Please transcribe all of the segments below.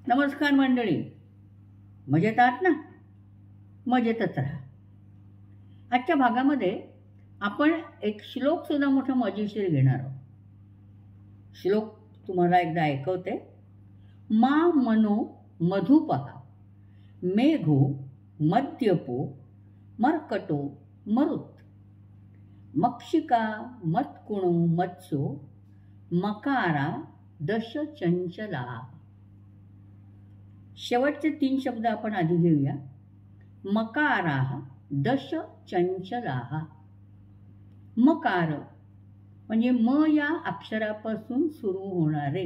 नमस्कार मंडळी, मजेत आहात ना? मजेतच राहा. आजच्या भागामध्ये आपण एक श्लोक सुद्धा मोठा मजेशीर घेणार आहोत. श्लोक तुम्हाला एकदा ऐकवते. मा मनो मधुपहा मेघो मद्यपो मर्कटो मरुत मक्षिका मत्कुणो मत्सो मकारा दश चंचला. शेवटचे 3 शब्द आपण आधी घेऊया. मकाराः दश चंचलाः. मकार म्हणजे म या अक्षरापासून सुरू होणारे.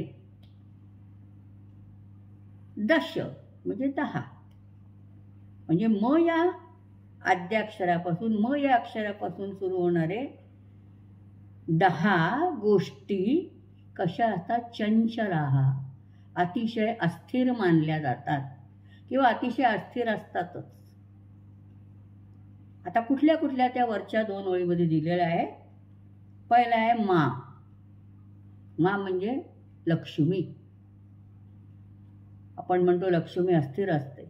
दश म्हणजे 10 म्हणजे म या आद्याक्षरापासून म या अक्षरापासून सुरू होणारे 10 गोष्टी कशा असतात? चंचलाः, अतिशय अस्थिर मानल्या जातात किंवा अतिशय अस्थिर असतातच. आता कुठल्या कुठल्या त्या वरच्या 2 ओळीमध्ये दिलेल्या आहे. पहिला आहे मा. मा म्हणजे लक्ष्मी. आपण म्हणतो लक्ष्मी अस्थिर असते.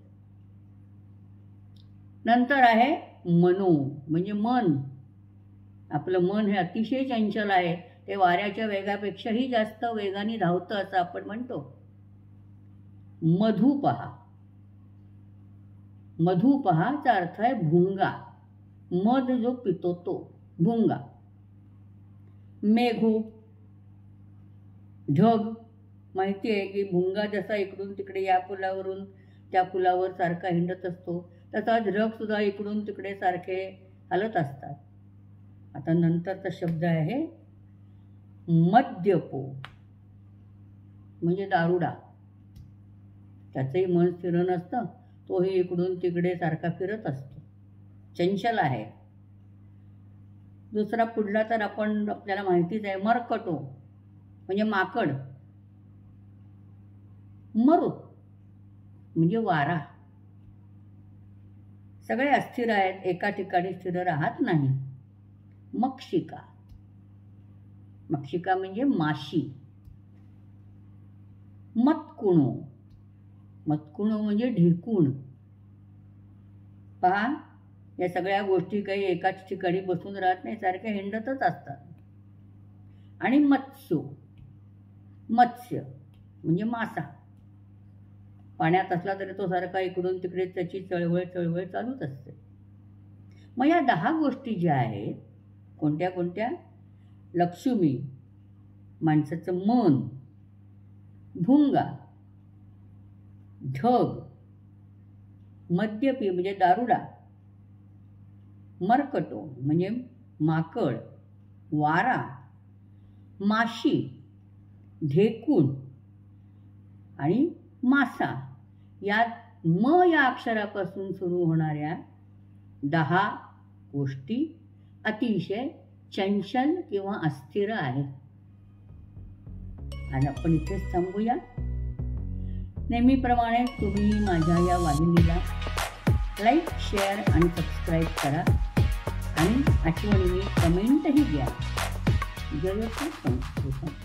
नंतर आहे मनो म्हणजे मन. आपलं मन हे अतिशय चंचल आहे. ते वाऱ्याच्या वेगापेक्षाही जास्त वेगाने धावतं असं आपण म्हणतो. मधुपहा. मधुपहाचा अर्थ आहे भुंगा. मध जो पितो तो भुंगा. मेघो ढग. माहिती आहे की भुंगा जसा इकडून तिकडे या पुलावरून त्या पुलावर सारखा हिंडत असतो, तसा ढग सुद्धा इकडून तिकडे सारखे हलत असतात. आता नंतरचा शब्द आहे मद्यपो म्हणजे दारुडा. त्याचंही मन स्थिर नसतं, तोही इकडून तिकडे सारखा फिरत असतो, चंचल आहे. दुसरा पुढला तर आपल्याला माहितीच आहे, मर्कटो म्हणजे माकड. मरुत म्हणजे वारा. सगळे अस्थिर आहेत, एका ठिकाणी स्थिर राहत नाही. मक्षिका. मक्षिका म्हणजे माशी. मत्कुणो. मत्कुणो म्हणजे ढेकूण. पहा, या सगळ्या गोष्टी काही एकाच ठिकाणी बसून राहत नाही, सारख्या हिंडतच असतात. आणि मत्स्यो. मत्स्य म्हणजे मासा. पाण्यात असला तरी तो सारखा इकडून तिकडे त्याची चळवळ चालूच असते. मग या 10 गोष्टी ज्या आहेत, कोणत्या कोणत्या? लक्ष्मी माणसाचं मन, भुंगा, ढग, मद्यपी म्हणजे दारुडा, मर्कटो म्हणजे माकड, वारा, माशी, ढेकूण आणि मासा. या म या अक्षरापासून सुरू होणाऱ्या 10 गोष्टी अतिशय चंचल किंवा अस्थिर आहेत. आणि आपण इथेच थांबूया. नेहमीप्रमाणे तुम्ही माझ्या या वाहिनीला लाईक, शेअर आणि सबस्क्राईब करा आणि आठवणीने कमेंटही द्या. जय संस्कृत.